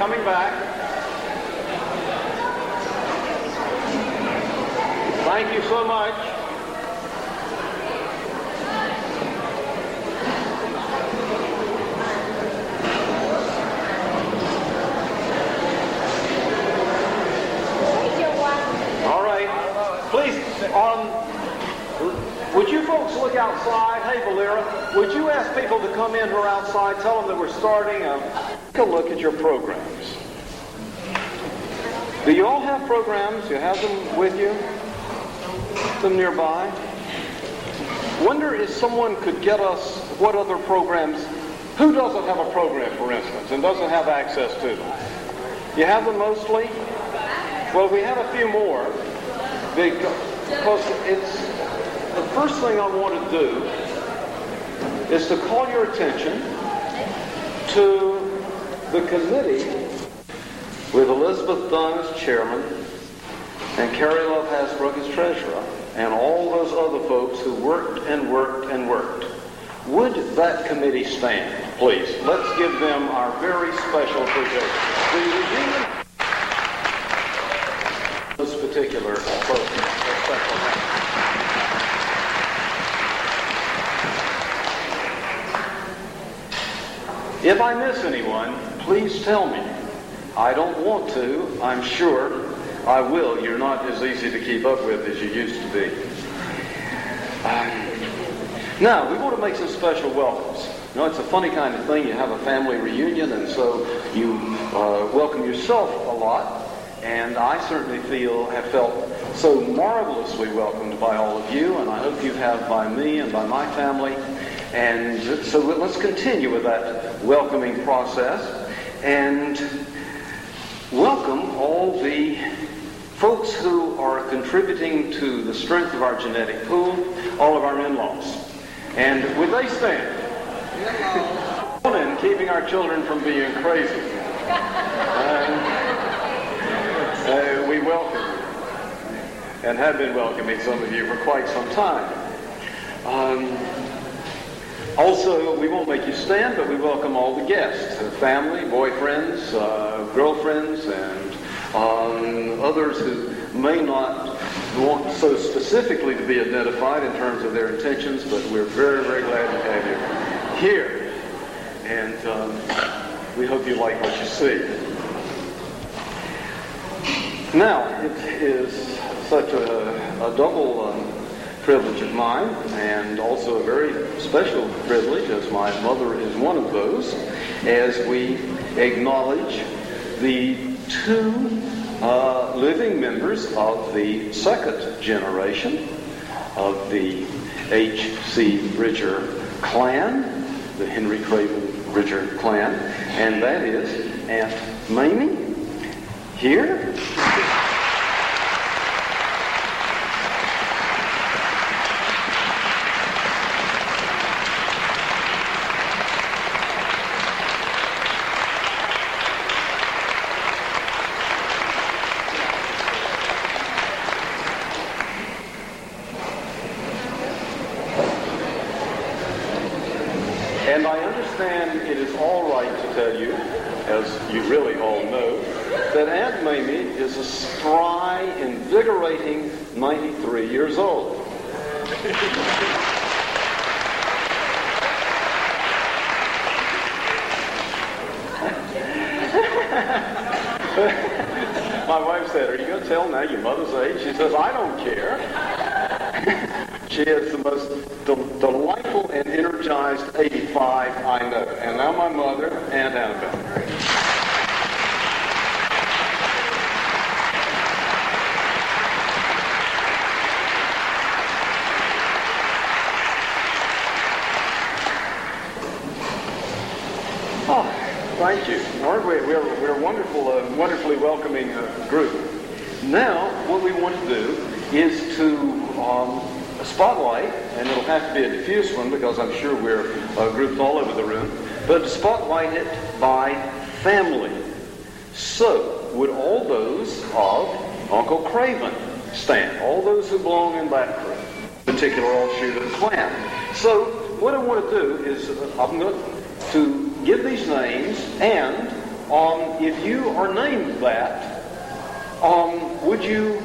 coming back. Thank you so much. All right. Please, would you folks look outside? Hey, Valera, would you ask people to come in who are outside? Tell them that we're starting. Take a look at your programs. Do you all have programs? You have them with you? Them nearby? Wonder if someone could get us what other programs. Who doesn't have a program, for instance, and doesn't have access to them? You have them mostly? Well, we have a few more because it's the first thing I want to do is to call your attention to the committee with Elizabeth Dunn as chairman and Carrie Love Hasbrook as treasurer and all those other folks who worked and worked and worked. Would that committee stand, please? Let's give them our very special appreciation. This particular program. If I miss anyone, please tell me. I don't want to. I'm sure I will. You're not as easy to keep up with as you used to be. Now, we want to make some special welcomes. You know, it's a funny kind of thing. You have a family reunion, and so you welcome yourself a lot. And I certainly have felt so marvelously welcomed by all of you, and I hope you have by me and by my family. And so let's continue with that welcoming process and welcome all the folks who are contributing to the strength of our genetic pool, all of our in-laws. And would they stand? And keeping our children from being crazy. We welcome and have been welcoming some of you for quite some time. Also, we won't make you stand, but we welcome all the guests, family, boyfriends, girlfriends, and others who may not want so specifically to be identified in terms of their intentions, but we're very, very glad to have you here. And we hope you like what you see. Now, it is such a double privilege of mine, and also a very special privilege, as my mother is one of those, as we acknowledge the two living members of the second generation of the H.C. Bridger clan, the Henry Craven Bridger clan, and that is Aunt Mamie here. And I understand it is all right to tell you, as you really all know, that Aunt Mamie is a spry, invigorating 93 years old. My wife said, "Are you going to tell now your mother's age?" She says, "I don't care." She is the most delightful and energized 85 I know. And now my mother, Aunt Annabelle. Oh, thank you. Aren't we? We're a wonderful, wonderfully welcoming group. Now, what we want to do is to spotlight, and it'll have to be a diffuse one because I'm sure we're grouped all over the room, but spotlight it by family. So, would all those of Uncle Craven stand? All those who belong in that group, particular offshoot of the clan. So, what I want to do is I'm going to give these names and If you are named that, would you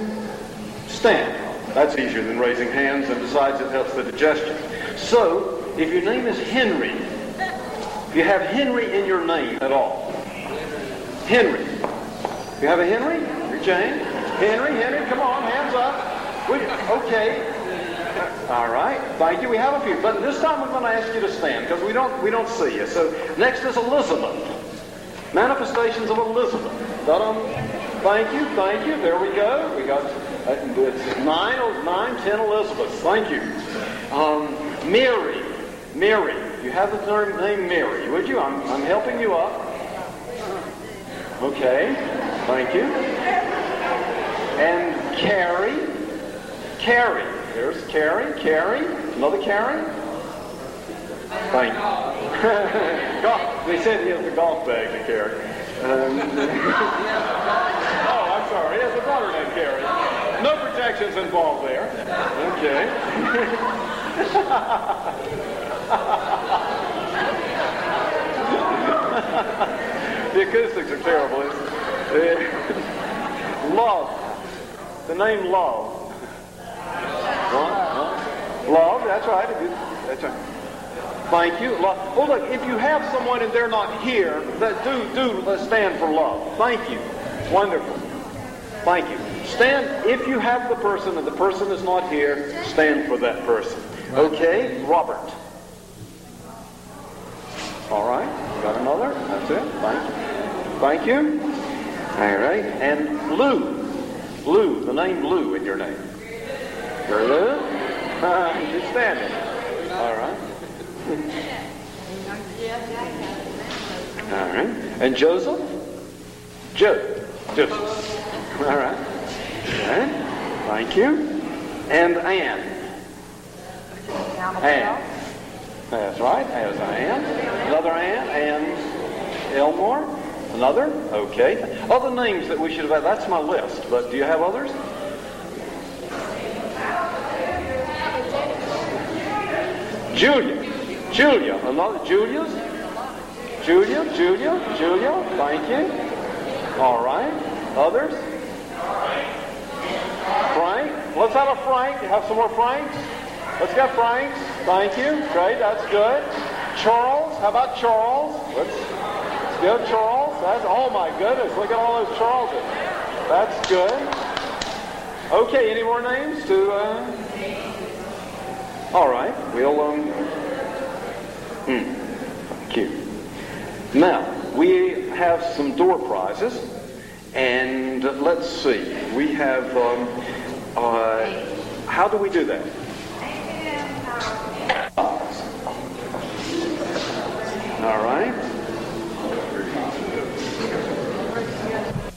stand? That's easier than raising hands, and besides it helps the digestion. So, if your name is Henry, if you have Henry in your name at all, Henry. You have a Henry? You're Jane? Henry, come on, hands up. Okay. All right. Thank you. We have a few. But this time we're going to ask you to stand because we don't see you. So next is Elizabeth. Manifestations of Elizabeth. Thank you. There we go. We got it's 9, 10 Elizabeth. Thank you. Mary. You have the name Mary, would you? I'm helping you up. Okay. Thank you. And Carrie. There's Carrie. Another Carrie. Thank you. They said he has a golf bag to carry. Oh, I'm sorry. He has a daughter named Carrie. No protections involved there. Okay. The acoustics are terrible. Love. The name Love. Love, that's right. That's right. Thank you. Love. Oh, look, if you have someone and they're not here, do stand for love. Thank you. Wonderful. Thank you. Stand, if you have the person and the person is not here, stand for that person. Okay, Robert. All right, got another? That's it. Thank you. All right, and Lou, the name Lou in your name. You're Lou? Just standing. All right. All right. And Joseph? Joseph. All right. Thank you. And Anne. That's right. As Anne. Another Anne. And Elmore. Another. Okay. Other names that we should have had. That's my list. But do you have others? Julia. Another Julia. Thank you. All right. Others? Frank. Let's have a Frank. Have some more Franks? Let's get Franks. Thank you. Great. That's good. Charles. How about Charles? Let's go Charles. Oh my goodness. Look at all those Charleses. That's good. Okay. Any more names to... All right. We'll... Thank you. Now, we have some door prizes. And let's see. We have... how do we do that? All right.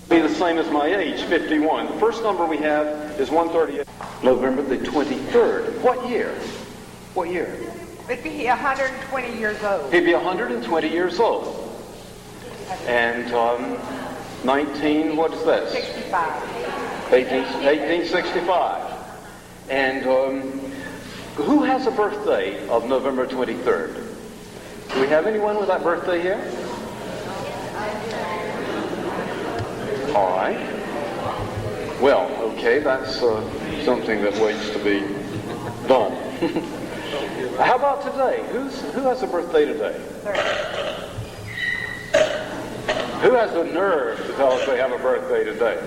Be the same as my age, 51. The first number we have is 138. November the 23rd. What year? It'd be 120 years old. He'd be 120 years old. And 19, what is that? 65. 1865. And who has a birthday of November 23rd? Do we have anyone with that birthday here? All right. Well, okay, that's something that waits to be done. How about today? Who has a birthday today? Who has the nerve to tell us they have a birthday today?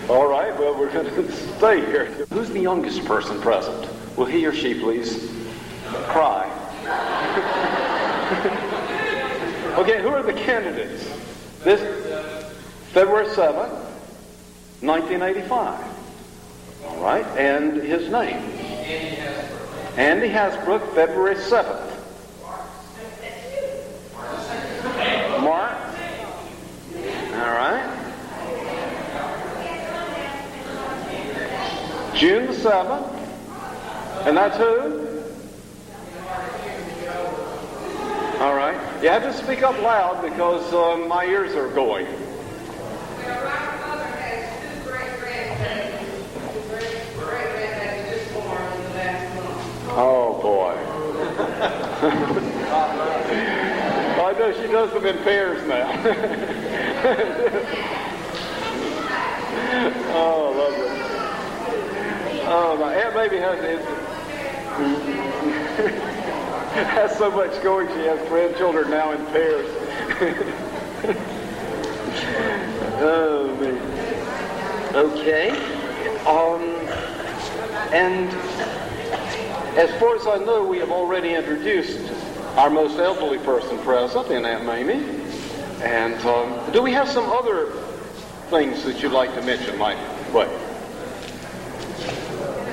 All right, well, we're going to stay here. Who's the youngest person present? Will he or she please cry? Okay, who are the candidates? This February 7th, 1985. All right, and his name? Andy Hasbrook, February 7th. Mark? All right. June the 7th. And that's who? All right. You have to speak up loud because my ears are going. Oh, boy. Well, I know she does them in pairs now. Oh, lovely. Oh, my Aunt Baby has so much going. She has grandchildren now in pairs. Oh, man. Okay. And as far as I know, we have already introduced our most elderly person present in Aunt Mamie. And do we have some other things that you'd like to mention, Mike? What?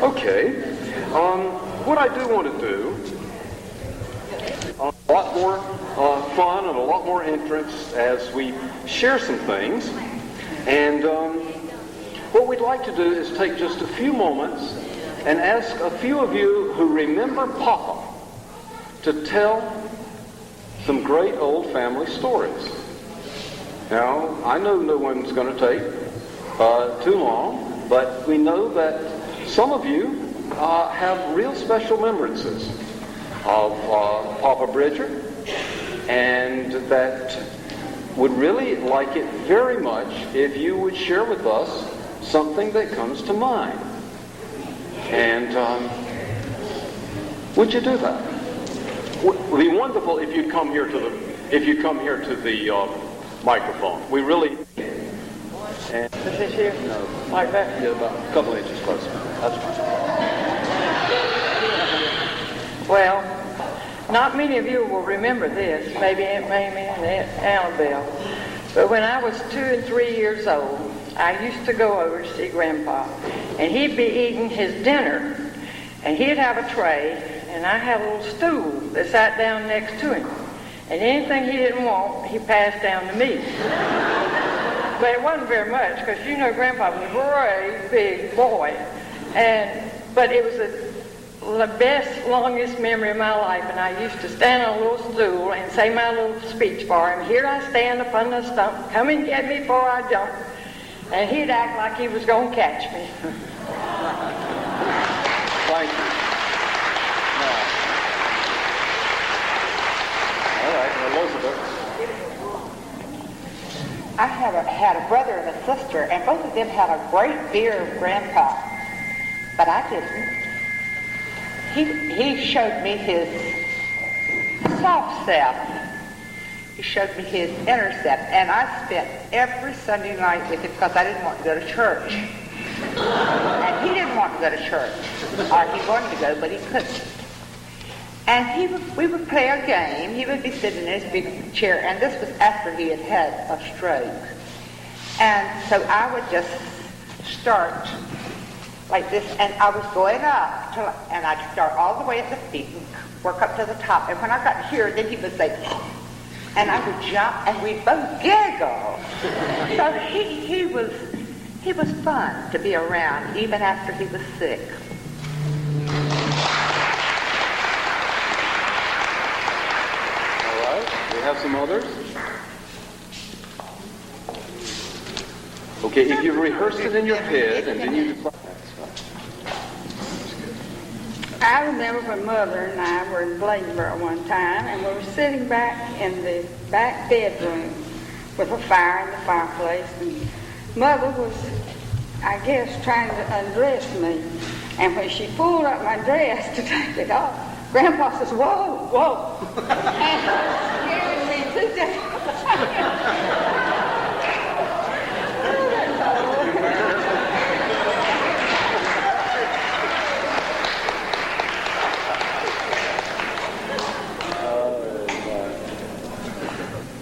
Okay. What I do want to do, a lot more fun and a lot more interest as we share some things. And what we'd like to do is take just a few moments and ask a few of you who remember Papa to tell some great old family stories. Now, I know no one's going to take too long, but we know that some of you have real special remembrances of Papa Bridger, and that would really like it very much if you would share with us something that comes to mind. And would you do that? It would be wonderful if you'd come here to the microphone. We really. And Is this here? no, Like that? yeah, about a couple inches closer. That's fine. Well, not many of you will remember this, maybe Aunt Mamie and Aunt Annabelle. But when I was 2 and 3 years old, I used to go over to see Grandpa, and he'd be eating his dinner, and he'd have a tray, and I had a little stool that sat down next to him. And anything he didn't want, he passed down to me. But it wasn't very much, because you know Grandpa was a great big boy. But it was the best, longest memory of my life, and I used to stand on a little stool and say my little speech for him. Here I stand upon the stump, come and get me before I jump. And he'd act like he was going to catch me. Thank you. Now, all right, Elizabeth. I had a brother and a sister, and both of them had a great fear of Grandpa, but I didn't. He showed me his soft self. He showed me his inner self, and I spent every Sunday night with him because I didn't want to go to church. And he didn't want to go to church, or he wanted to go, but he couldn't. And we would play a game. He would be sitting in his big chair, and this was after he had had a stroke. And so I would just start like this, and I was going up, and I'd start all the way at the feet and work up to the top. And when I got here, then he would say, and I would jump, and we'd both giggle. So he was fun to be around, even after he was sick. We have some others. Okay, if you've rehearsed it in your head and then you decide. I remember when Mother and I were in Bladensboro one time, and we were sitting back in the back bedroom with a fire in the fireplace, and Mother was, I guess, trying to undress me. And when she pulled up my dress to take it off, Grandpa says, "Whoa, whoa." And scared me to death.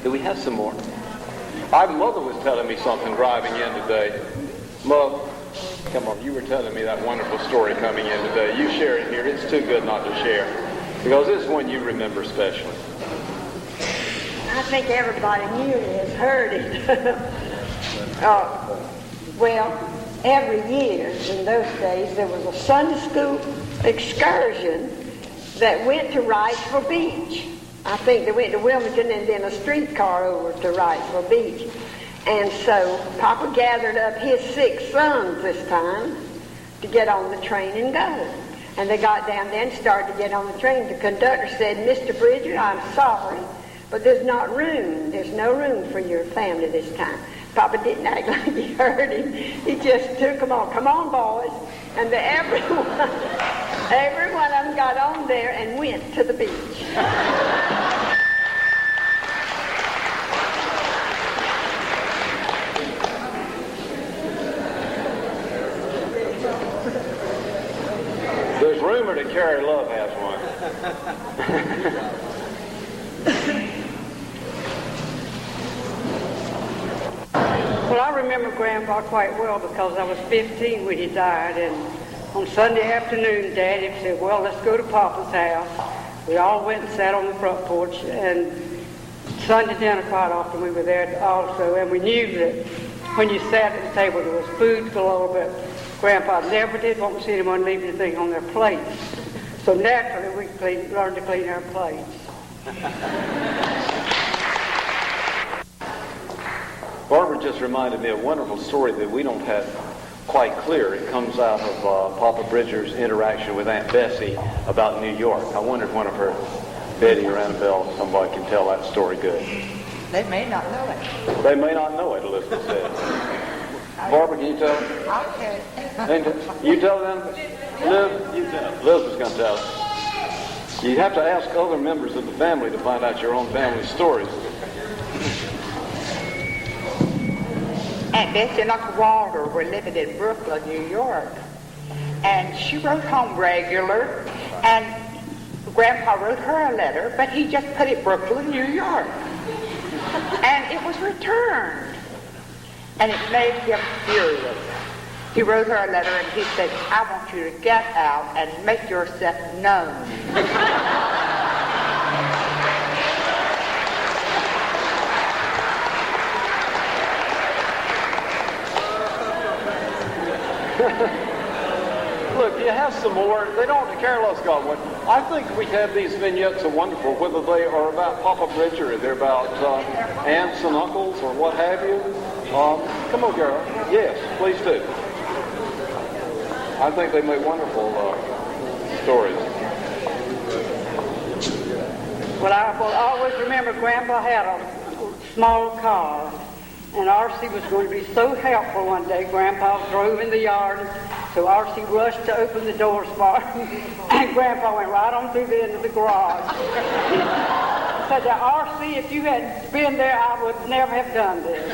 Do we have some more? My mother was telling me something driving in today. Mother, come on, you were telling me that wonderful story coming in today. You share it here. It's too good not to share. Because this is one you remember especially. I think everybody nearly has heard it. Well, every year in those days there was a Sunday school excursion that went to Wrightsville Beach. I think they went to Wilmington and then a streetcar over to Wrightsville Beach. And so Papa gathered up his 6 sons this time to get on the train and go. And they got down there and started to get on the train. The conductor said, "Mr. Bridger, I'm sorry, but there's not room. There's no room for your family this time. Papa didn't act like he heard him. He just took them all. Come on, boys. And every one of them got on there and went to the beach. There's rumor that Carrie Love has one. Well, I remember Grandpa quite well because I was 15 when he died, and on Sunday afternoon, Daddy said, well, let's go to Papa's house. We all went and sat on the front porch, and Sunday dinner quite often we were there also, and we knew that when you sat at the table there was food galore, but Grandpa never did want to see anyone leave anything on their plates. So naturally we learned to clean our plates. Barbara just reminded me of a wonderful story that we don't have quite clear. It comes out of Papa Bridger's interaction with Aunt Bessie about New York. I wondered one of her, Betty or Annabelle, somebody can tell that story good. They may not know it. They may not know it, Elizabeth said. Barbara, can you tell them? Okay. And you tell them? Liz, you tell. Elizabeth's going to tell us. You have to ask other members of the family to find out your own family stories. Aunt Bessie and Uncle Walter were living in Brooklyn, New York. And she wrote home regular, and Grandpa wrote her a letter, but he just put it Brooklyn, New York. And it was returned. And it made him furious. He wrote her a letter and he said, I want you to get out and make yourself known. Look, you have some more. They don't. Carol's got one. I think we have these vignettes are wonderful, whether they are about Papa Bridger or they're about aunts and uncles or what have you. Come on, Carol. Yes, please do. I think they make wonderful stories. Well, I will always remember Grandpa had a small car, and R.C. was going to be so helpful one day. Grandpa drove in the yard, so R.C. rushed to open the doors for him, and Grandpa went right on through the end of the garage. Said, R.C., if you had been there, I would never have done this.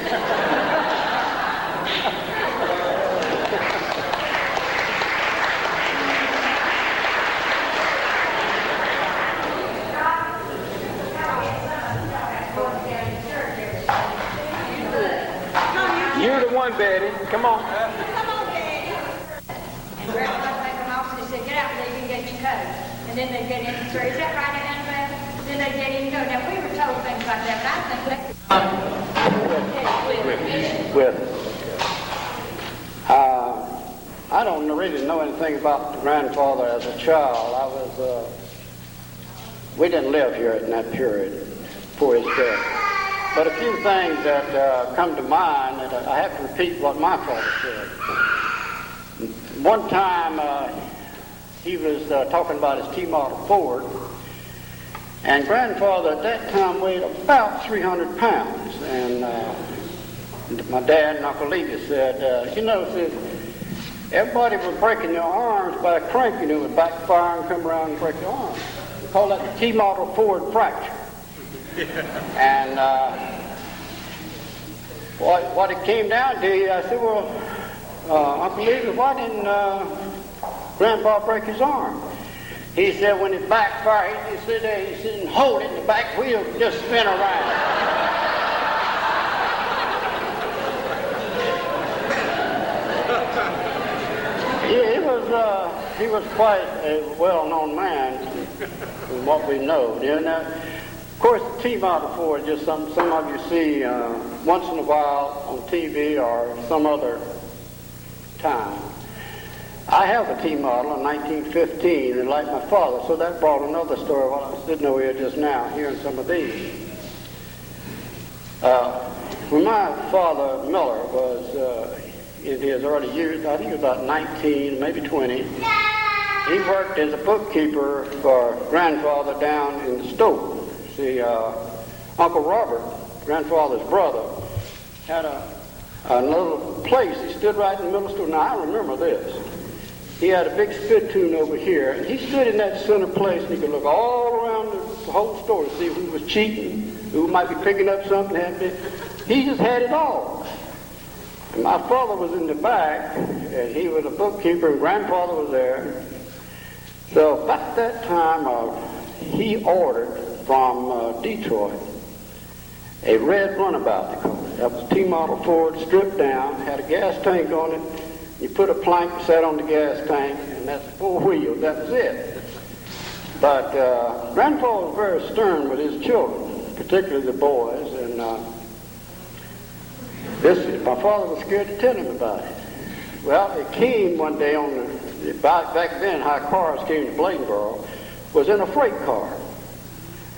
You're the one, Betty. Come on. Come on, Daddy. And Grandpa would take them off and they said, get out there, you can get your coat. And then they'd get in and say, is that right, Annabelle? Then they'd get in and go. Now, we were told things like that, but I think I don't really know anything about the grandfather as a child. We didn't live here in that period before his death. But a few things that come to mind, that I have to repeat what my father said. One time he was talking about his T-model Ford, and grandfather at that time weighed about 300 pounds. And my dad and Uncle Levy said, said, everybody was breaking their arms by cranking, it would backfire and come around and break your arms. We call that the T-model Ford fracture. And what it came down to, I said, well, Uncle Levy, why didn't Grandpa break his arm? He said when it backfired, he stood there, he didn't hold it, and the back wheel would just spin around. He was quite a well-known man from what we know. Of course, the T-model Ford is just some of you see once in a while on TV or some other time. I have a T-model in 1915, and like my father, so that brought another story while I was sitting over here just now, hearing some of these. When my father, Miller, was in his early years, I think he was about 19, maybe 20, he worked as a bookkeeper for grandfather down in the store. See, Uncle Robert, grandfather's brother, had a little place. He stood right in the middle of the store. Now, I remember this. He had a big spittoon over here, and he stood in that center place, and he could look all around the whole store to see who was cheating, who might be picking up something. He just had it all. And my father was in the back, and he was a bookkeeper, and grandfather was there. So about that time, he ordered from Detroit a red runabout, they called it. That was a T-model Ford, stripped down, had a gas tank on it. You put a plank that sat on the gas tank, and that's 4 wheels. That was it. But Grandpa was very stern with his children, particularly the boys, and my father was scared to tell him about it. Well, it came one day back then how cars came to Bladensboro, was in a freight car.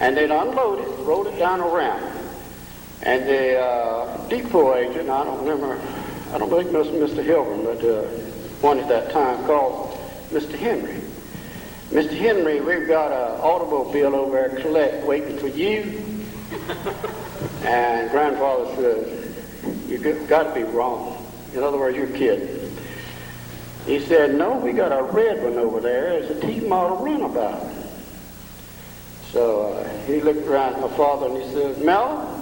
And they'd unload it, roll it down a ramp. And the depot agent, I don't think it was Mr. Hilburn, but one at that time, called Mr. Henry. Mr. Henry, we've got an automobile over there collect waiting for you. And grandfather says, you've got to be wrong. In other words, you're kidding. He said, no, we got a red one over there. It's a T-model runabout. So he looked around at my father and he said, Mel,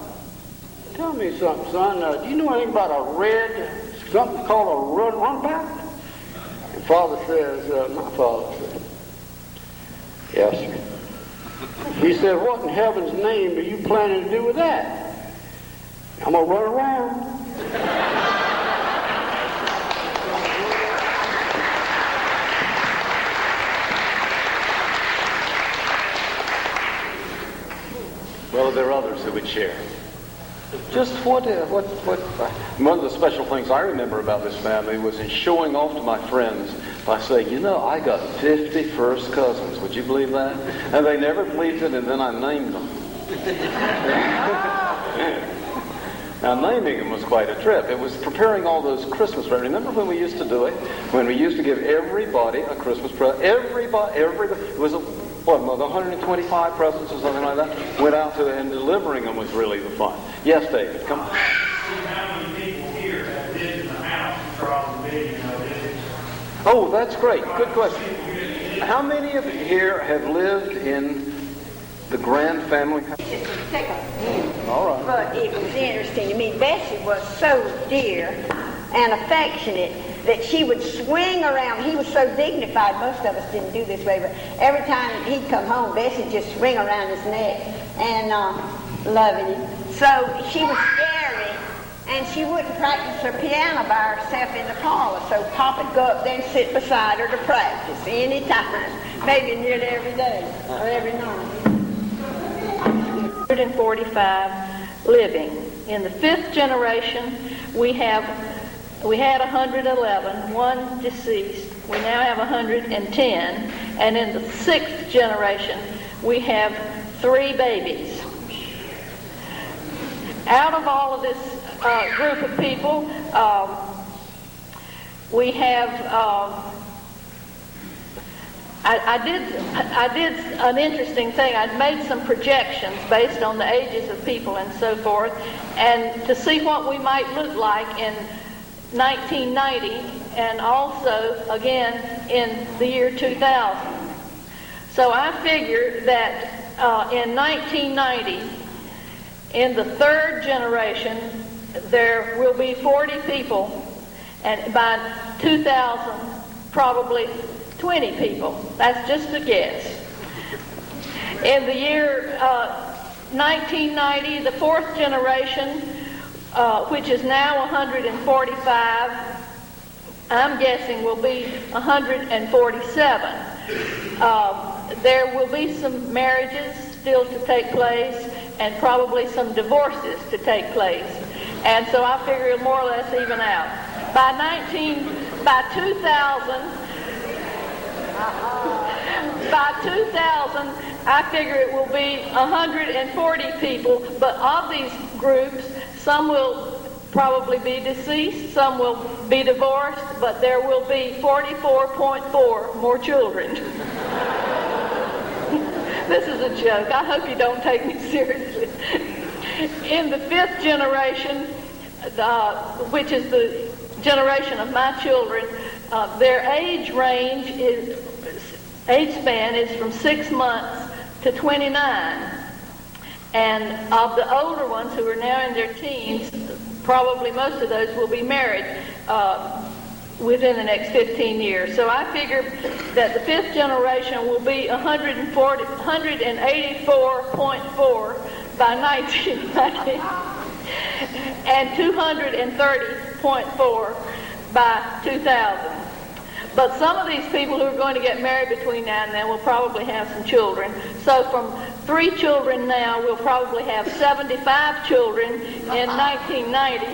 tell me something, son. Do you know anything about something called a runabout? And my father said, yes, sir. He said, what in heaven's name are you planning to do with that? I'm going to run around. Well, there are others who would share. Just one of the special things I remember about this family was in showing off to my friends by saying, I got 50 first cousins. Would you believe that? And they never believed it, and then I named them. Now, naming them was quite a trip. It was preparing all those Christmas presents. Remember when we used to do it? When we used to give everybody a Christmas present. Everybody, it was 125 presents or something like that? Went out to, and delivering them was really the fun. Yes, David, come on. How many people here have lived in the house across the big, Oh, that's great. Good question. How many of you here have lived in the Grand family house? All right. But it was interesting to me. Bessie was so dear and affectionate that she would swing around. He was so dignified. Most of us didn't do this way, but every time he'd come home, Bessie just swing around his neck and loving him. So she was scary, and she wouldn't practice her piano by herself in the parlor. So Papa would go up there and sit beside her to practice any time, maybe nearly every day or every night. 145 living. In the 5th generation, we had 111, one deceased. We now have 110. And in the 6th generation, we have 3 babies. Out of all of this group of people, we have I did an interesting thing. I made some projections based on the ages of people and so forth, and to see what we might look like in 1990 and also again in the year 2000. So I figured that in 1990, in the 3rd generation, there will be 40 people, and by 2000, probably 20 people. That's just a guess. In the year 1990, the 4th generation, which is now 145, I'm guessing will be 147. There will be some marriages still to take place and probably some divorces to take place. And so I figure it'll more or less even out. By 2000, I figure it will be 140 people, but of these groups, some will probably be deceased, some will be divorced, but there will be 44.4 more children. This is a joke. I hope you don't take me seriously. In the fifth generation, which is the generation of my children, their age span is from 6 months to 29. And of the older ones who are now in their teens, probably most of those will be married within the next 15 years. So I figure that the fifth generation will be 184.4 by 1990 and 230.4 by 2000. But some of these people who are going to get married between now and then will probably have some children. So from 3 children now, we'll probably have 75 children in 1990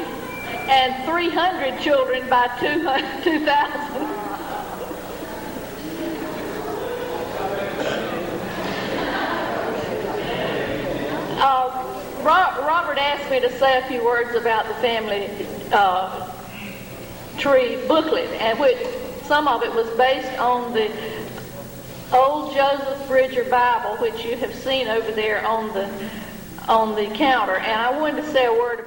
and 300 children by 2000. Robert asked me to say a few words about the family tree booklet, and which some of it was based on the old Joseph Bridger Bible, which you have seen over there on the counter. And I wanted to say a word